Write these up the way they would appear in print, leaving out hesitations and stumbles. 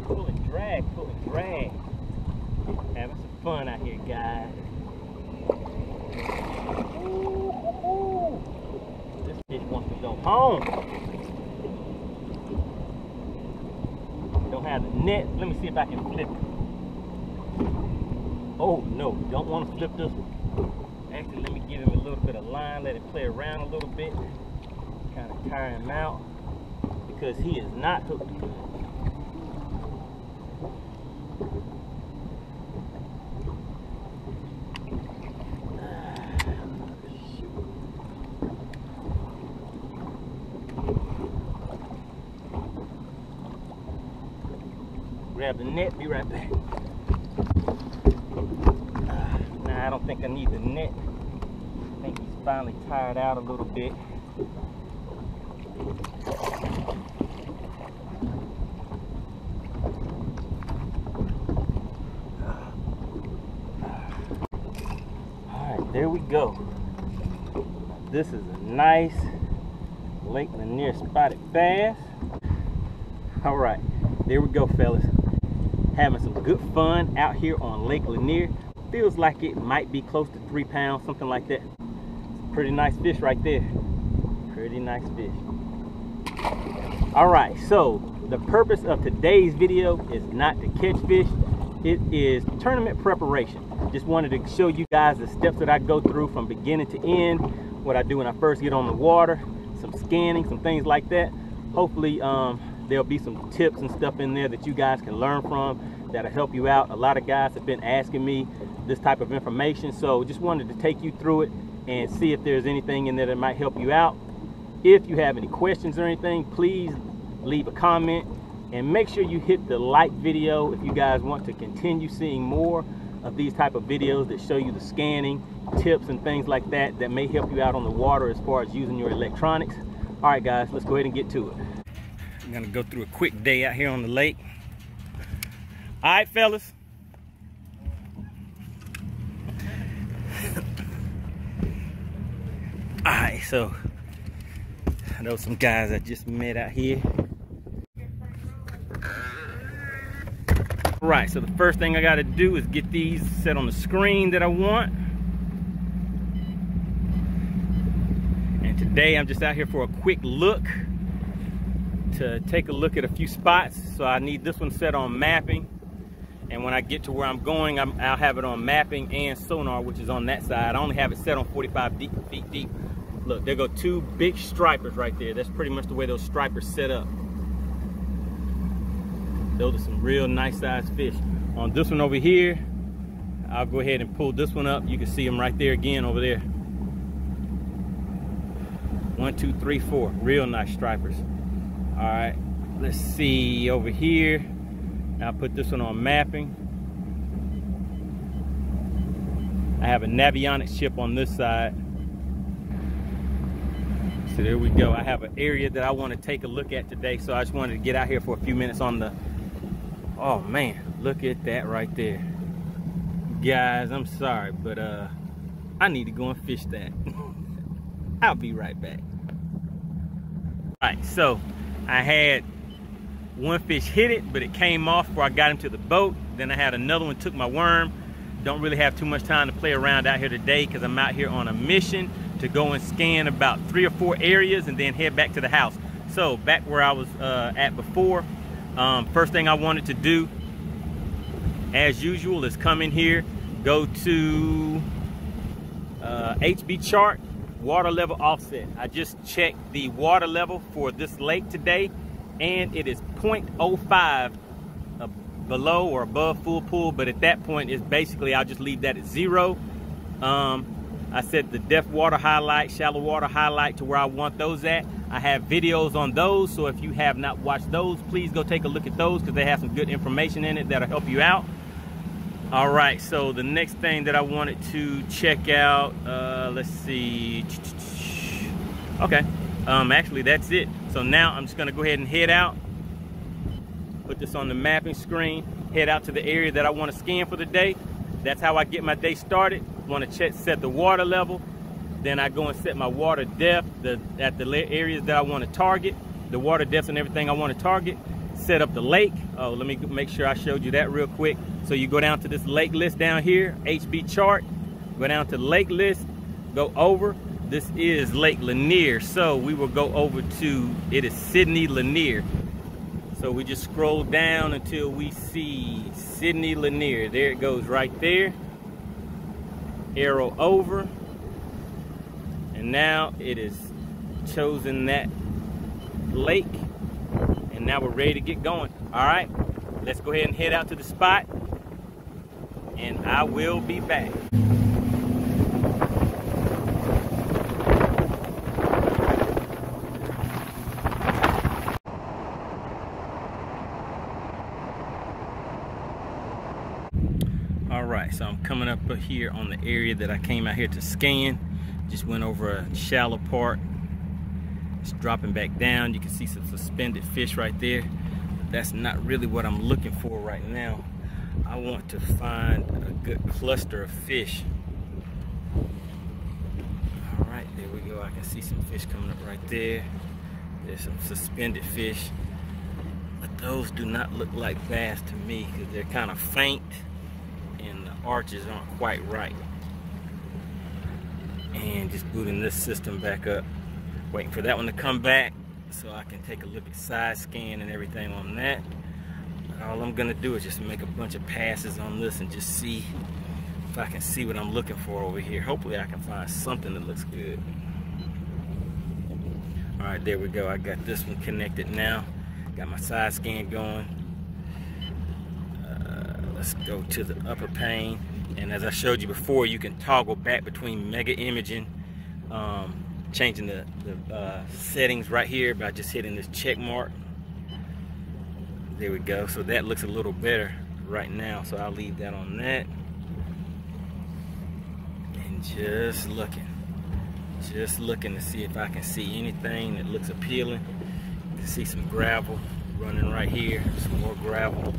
Pull and drag, pull and drag. Having some fun out here, guys. Ooh. This fish wants to go home. Don't have the net. Let me see if I can flip it. Oh no, don't want to flip this one. Actually, let me give him a little bit of line, let it play around a little bit. Kind of tire him out because he is not hooked. Grab the net, be right back. Nah, I don't think I need the net. I think he's finally tired out a little bit. Alright, there we go. This is a nice Lake Lanier spotted bass. Alright, there we go, fellas. Having some good fun out here on Lake Lanier. Feels like it might be close to 3 pounds, something like that. Pretty nice fish right there. Pretty nice fish. All right, so the purpose of today's video is not to catch fish. It is tournament preparation. Just wanted to show you guys the steps that I go through from beginning to end, what I do when I first get on the water, some scanning, some things like that. Hopefully there'll be some tips and stuff in there that you guys can learn from that'll help you out. A lot of guys have been asking me this type of information, so just wanted to take you through it and see if there's anything in there that might help you out. If you have any questions or anything, please leave a comment and make sure you hit the like video if you guys want to continue seeing more of these type of videos that show you the scanning tips and things like that that may help you out on the water as far as using your electronics. All right guys, let's go ahead and get to it. I'm gonna go through a quick day out here on the lake. All right, fellas. All right, so I know some guys I just met out here. All right, so the first thing I gotta do is get these set on the screen that I want. And today I'm just out here for a quick look to take a look at a few spots. So I need this one set on mapping. And when I get to where I'm going, I'll have it on mapping and sonar, which is on that side. I only have it set on 45 feet deep. Look, there go 2 big stripers right there. That's pretty much the way those stripers set up. Those are some real nice sized fish. On this one over here, I'll go ahead and pull this one up. You can see them right there again over there. 1, 2, 3, 4. Real nice stripers. All right, let's see over here. I'll put this one on mapping. I have a Navionics chip on this side. So there we go. I have an area that I want to take a look at today. So I just wanted to get out here for a few minutes on the, oh man, look at that right there. Guys, I'm sorry, but I need to go and fish that. I'll be right back. All right, so I had one fish hit it, but it came off before I got him to the boat. Then I had another one took my worm. Don't really have too much time to play around out here today because I'm out here on a mission to go and scan about 3 or 4 areas and then head back to the house. So back where I was at before, first thing I wanted to do, as usual, is come in here, go to HB chart, water level offset. I just checked the water level for this lake today, and it is 0.05 below or above full pool, but at that point is basically I'll just leave that at 0. I set the depth water highlight, shallow water highlight to where I want those at. I have videos on those, so if you have not watched those, please go take a look at those because they have some good information in it that'll help you out. All right, so the next thing that I wanted to check out, let's see. Okay, actually that's it. So now I'm just gonna go ahead and head out, put this on the mapping screen, head out to the area that I want to scan for the day. That's how I get my day started. Want to set the water level, then I go and set my water depth at the areas that I want to target, the water depths and everything I want to target. set up the lake. Oh, let me make sure I showed you that real quick. So you go down to this lake list down here, HB chart, go down to lake list, go over. This is Lake Lanier. So we will go over to, it is Sydney Lanier. So we just scroll down until we see Sydney Lanier. There it goes right there. Arrow over. And now it is chosen that lake. And now we're ready to get going. All right, let's go ahead and head out to the spot. And I will be back. Alright, so I'm coming up here on the area that I came out here to scan. Just went over a shallow part. It's dropping back down. You can see some suspended fish right there. That's not really what I'm looking for right now. I want to find a good cluster of fish. Alright, there we go. I can see some fish coming up right there. There's some suspended fish. But those do not look like bass to me because they're kind of faint. And the arches aren't quite right. And just booting this system back up, waiting for that one to come back so I can take a look at SideScan and everything on that. But all I'm gonna do is just make a bunch of passes on this and just see if I can see what I'm looking for over here. Hopefully I can find something that looks good. All right, there we go. I got this one connected now. Got my SideScan going. Let's go to the upper pane, and as I showed you before, you can toggle back between mega imaging, changing the settings right here by just hitting this check mark. There we go. So that looks a little better right now, so I'll leave that on that. And just looking to see if I can see anything that looks appealing. You can see some gravel running right here, some more gravel.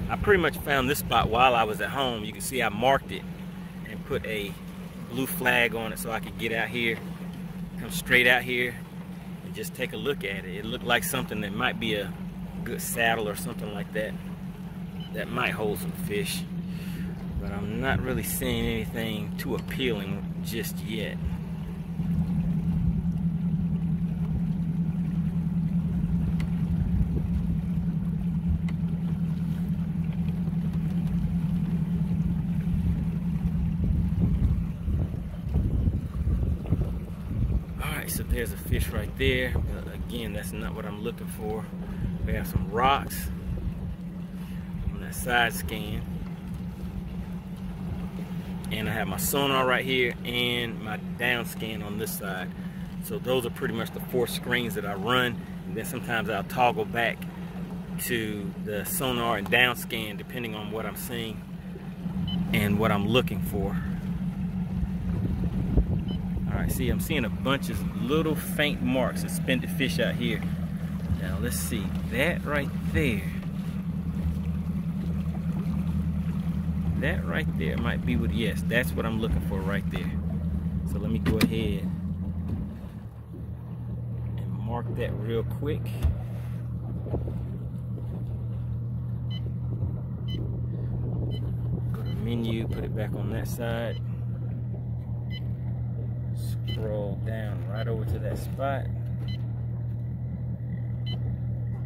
I pretty much found this spot while I was at home. You can see I marked it and put a blue flag on it so I could get out here, come straight out here and just take a look at it. It looked like something that might be a good saddle or something like that. That might hold some fish, but I'm not really seeing anything too appealing just yet. So there's a fish right there, but again, that's not what I'm looking for. We have some rocks on that SideScan, and I have my sonar right here and my down scan on this side. So those are pretty much the 4 screens that I run, and then sometimes I'll toggle back to the sonar and down scan depending on what I'm seeing and what I'm looking for. Alright, see, I'm seeing a bunch of little faint marks, suspended fish out here. Now let's see, that right there. That right there might be what, yes, that's what I'm looking for right there. So let me go ahead and mark that real quick. Go to menu, put it back on that side. Scroll down right over to that spot.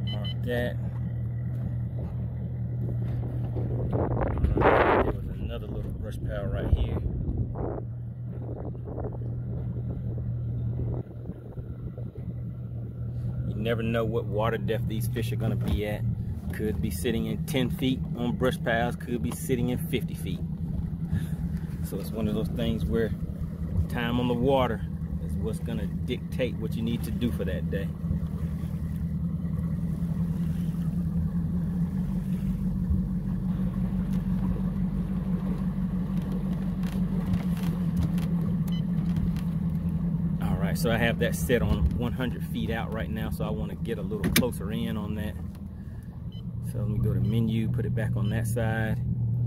Mark that. There was another little brush pile right here. You never know what water depth these fish are going to be at. Could be sitting in 10 feet on brush piles, could be sitting in 50 feet. So it's one of those things where time on the water is what's going to dictate what you need to do for that day. Alright, so I have that set on 100 feet out right now, so I want to get a little closer in on that. So let me go to menu, put it back on that side,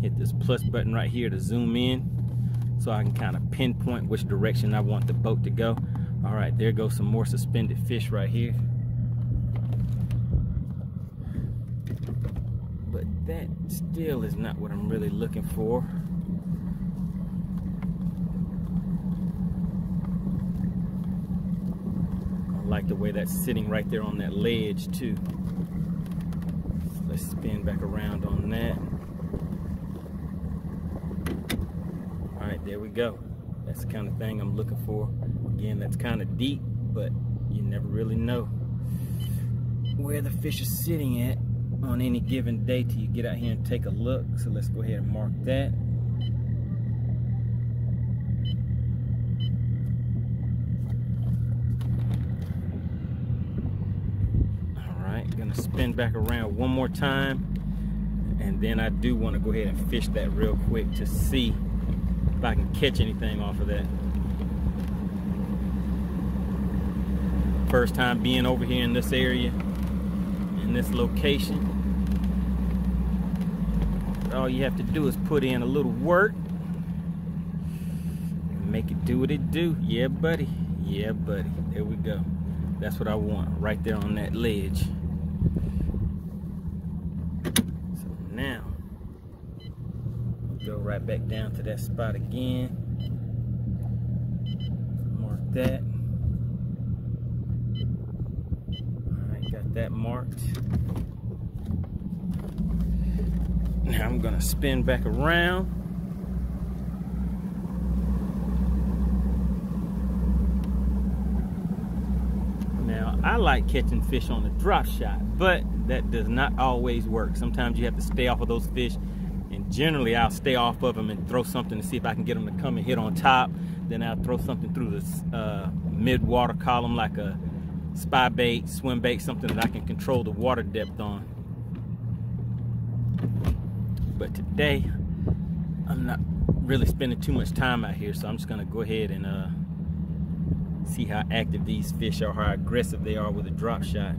hit this plus button right here to zoom in. so I can kind of pinpoint which direction I want the boat to go. All right, there goes some more suspended fish right here. But that still is not what I'm really looking for. I like the way that's sitting right there on that ledge too. Let's spin back around on that. All right, there we go. That's the kind of thing I'm looking for. Again, that's kind of deep, but you never really know where the fish are sitting at on any given day till you get out here and take a look. So let's go ahead and mark that. All right, gonna spin back around one more time, and then I do want to go ahead and fish that real quick to see if I can catch anything off of that. First time being over here in this area, in this location. All you have to do is put in a little work and make it do what it do. Yeah, buddy. Yeah, buddy. There we go. That's what I want, right there on that ledge. So now, go right back down to that spot again. Mark that. Got that marked. Now I'm gonna spin back around. Now I like catching fish on the drop shot, but that does not always work. Sometimes you have to stay off of those fish, and generally I'll stay off of them and throw something to see if I can get them to come and hit on top. Then I'll throw something through the mid-water column, like a spy bait, swim bait, something that I can control the water depth on. But today, I'm not really spending too much time out here, so I'm just gonna go ahead and see how active these fish are, how aggressive they are with a drop shot.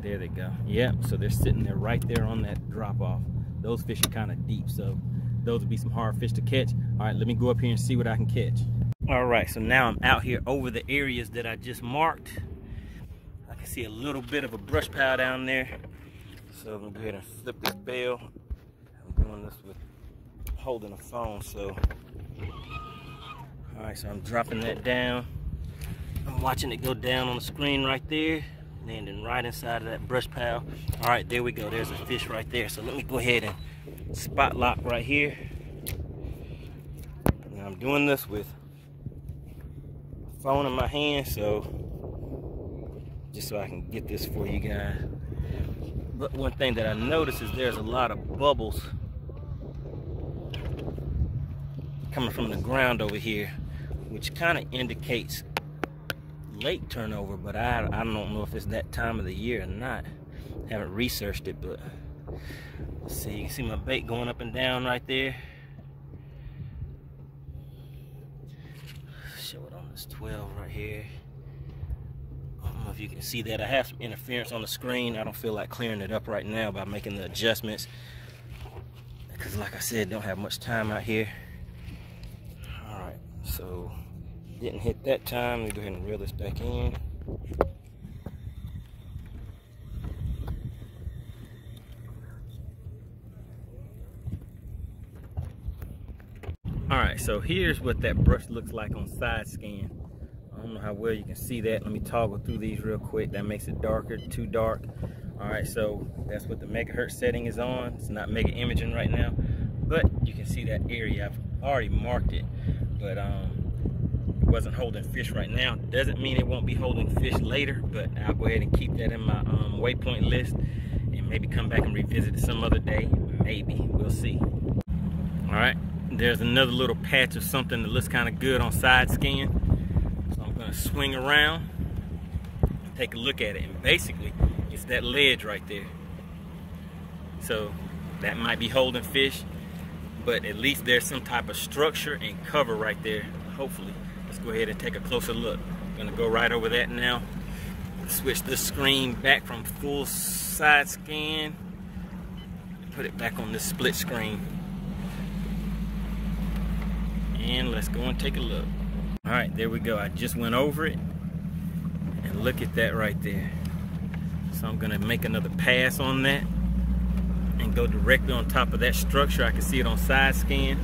There they go. Yep, so they're sitting there right there on that drop off. Those fish are kind of deep, so those would be some hard fish to catch. All right, let me go up here and see what I can catch. All right, so now I'm out here over the areas that I just marked. I can see a little bit of a brush pile down there. So I'm gonna go ahead and flip this bail. I'm doing this with holding a phone, so. All right, so I'm dropping that down. I'm watching it go down on the screen right there, landing right inside of that brush pile. All right, there we go, there's a fish right there. So let me go ahead and spot lock right here. Now I'm doing this with phone in my hand, so just so I can get this for you guys. But one thing that I noticed is there's a lot of bubbles coming from the ground over here, which kind of indicates lake turnover, but I don't know if it's that time of the year or not. Haven't researched it, but let's see. You can see my bait going up and down right there. Show it on this 12 right here. I don't know if you can see that. I have some interference on the screen. I don't feel like clearing it up right now by making the adjustments, because like I said, don't have much time out here. All right, so didn't hit that time. Let me go ahead and reel this back in. All right, so here's what that brush looks like on SideScan. I don't know how well you can see that. Let me toggle through these real quick. That makes it darker, too dark. All right, so that's what the megahertz setting is on. It's not mega imaging right now, but you can see that area. I've already marked it, but it wasn't holding fish right now. Doesn't mean it won't be holding fish later, but I'll go ahead and keep that in my waypoint list and maybe come back and revisit it some other day. Maybe, we'll see. All right, there's another little patch of something that looks kind of good on SideScan. So I'm gonna swing around and take a look at it, and basically it's that ledge right there. So that might be holding fish, but at least there's some type of structure and cover right there, hopefully. Let's go ahead and take a closer look. I'm gonna go right over that now. Switch this screen back from full SideScan, put it back on this split screen. let's go and take a look. All right, there we go. I just went over it, and look at that right there. So I'm gonna make another pass on that and go directly on top of that structure. I can see it on SideScan.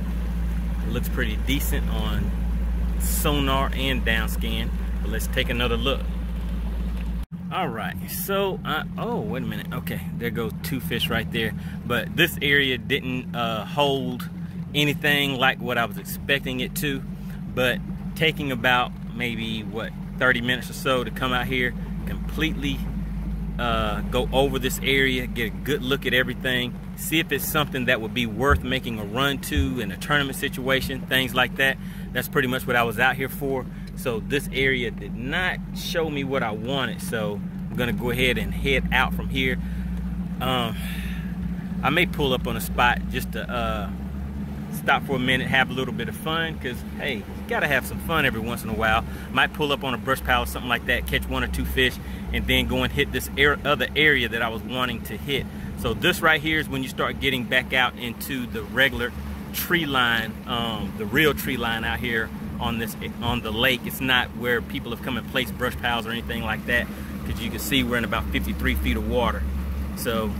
It looks pretty decent on Sonar and downscan, but let's take another look. All right, so oh, wait a minute. Okay, there goes two fish right there, but this area didn't hold anything like what I was expecting it to, but taking about maybe what 30 minutes or so to come out here, completely go over this area, get a good look at everything, see if it's something that would be worth making a run to in a tournament situation, things like that. That's pretty much what I was out here for. So this area did not show me what I wanted, so I'm gonna go ahead and head out from here. I may pull up on a spot just to stop for a minute, have a little bit of fun, because hey, you gotta have some fun every once in a while. Might pull up on a brush pile or something like that, catch one or two fish, and then go and hit this other area that I was wanting to hit. So this right here is when you start getting back out into the regular tree line, the real tree line out here on the lake. It's not where people have come and placed brush piles or anything like that, because you can see we're in about 53 feet of water. So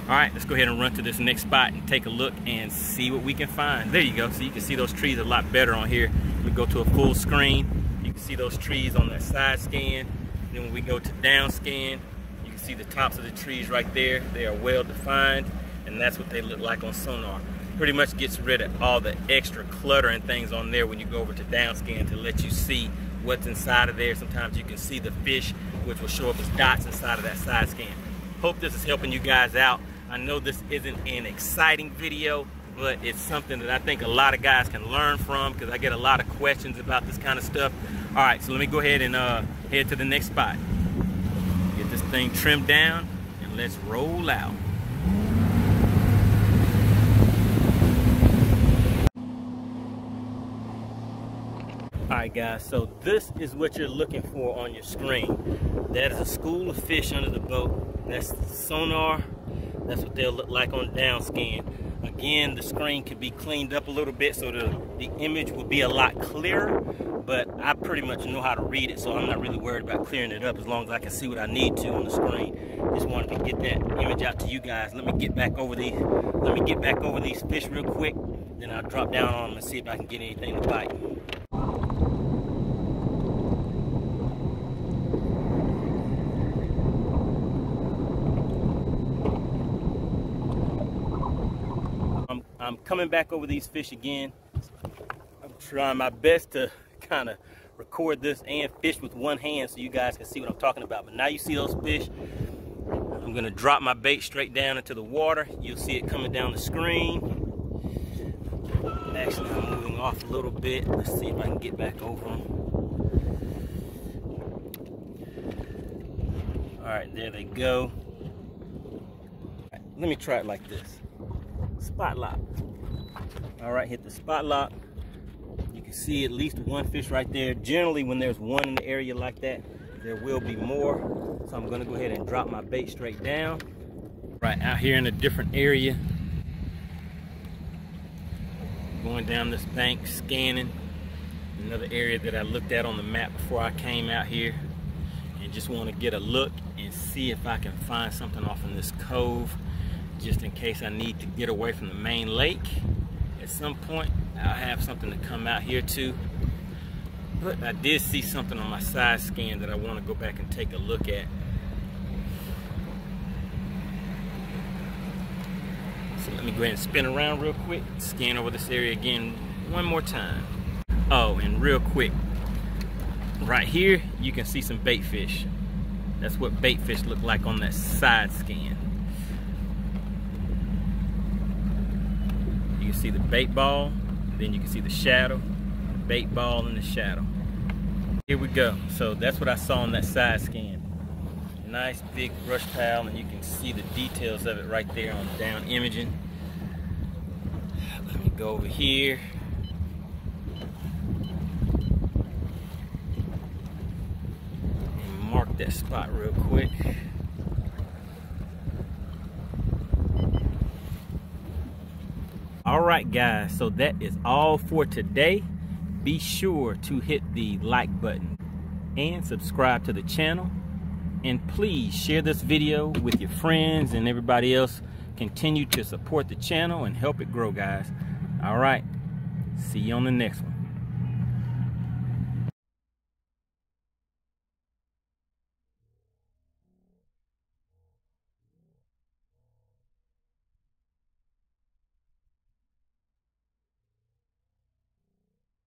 all right, let's go ahead and run to this next spot and take a look and see what we can find. There you go. So you can see those trees a lot better on here. We go to a full screen, you can see those trees on that side scan. Then when we go to down scan, you can see the tops of the trees right there. They are well defined, and that's what they look like on Sonar. Pretty much gets rid of all the extra clutter and things on there when you go over to down scan to let you see what's inside of there. Sometimes you can see the fish, which will show up as dots inside of that side scan. Hope this is helping you guys out. I know this isn't an exciting video, but it's something that I think a lot of guys can learn from, because I get a lot of questions about this kind of stuff. All right, so let me go ahead and head to the next spot. Get this thing trimmed down, and let's roll out. All right, guys, so this is what you're looking for on your screen. That is a school of fish under the boat. That's Sonar. That's what they'll look like on down scan. Again, the screen could be cleaned up a little bit so the image will be a lot clearer, but I pretty much know how to read it, so I'm not really worried about clearing it up as long as I can see what I need to on the screen. Just wanted to get that image out to you guys. Let me get back over these fish real quick, then I'll drop down on them and see if I can get anything to bite. I'm coming back over these fish again. I'm trying my best to kind of record this and fish with one hand so you guys can see what I'm talking about. But now you see those fish. I'm gonna drop my bait straight down into the water. You'll see it coming down the screen. Actually, I'm moving off a little bit. Let's see if I can get back over them. All right, there they go. Right, let me try it like this. Spot lock. All right, hit the spot lock. You can see at least one fish right there. Generally, when there's one in the area like that, there will be more. So I'm gonna go ahead and drop my bait straight down. Right out here in a different area. Going down this bank, scanning another area that I looked at on the map before I came out here, and just want to get a look and see if I can find something off in this cove, just in case I need to get away from the main lake. At some point, I'll have something to come out here to. But I did see something on my side scan that I want to go back and take a look at. So let me go ahead and spin around real quick, scan over this area again one more time. Oh, and real quick, right here, you can see some bait fish. That's what bait fish look like on that side scan. You can see the bait ball, then you can see the shadow, bait ball and the shadow. Here we go. So that's what I saw on that side scan. Nice big brush pile, and you can see the details of it right there on down imaging. Let me go over here. And mark that spot real quick. All right, guys, so that is all for today. be sure to hit the like button and subscribe to the channel. And please share this video with your friends and everybody else. Continue to support the channel and help it grow, guys. All right, see you on the next one.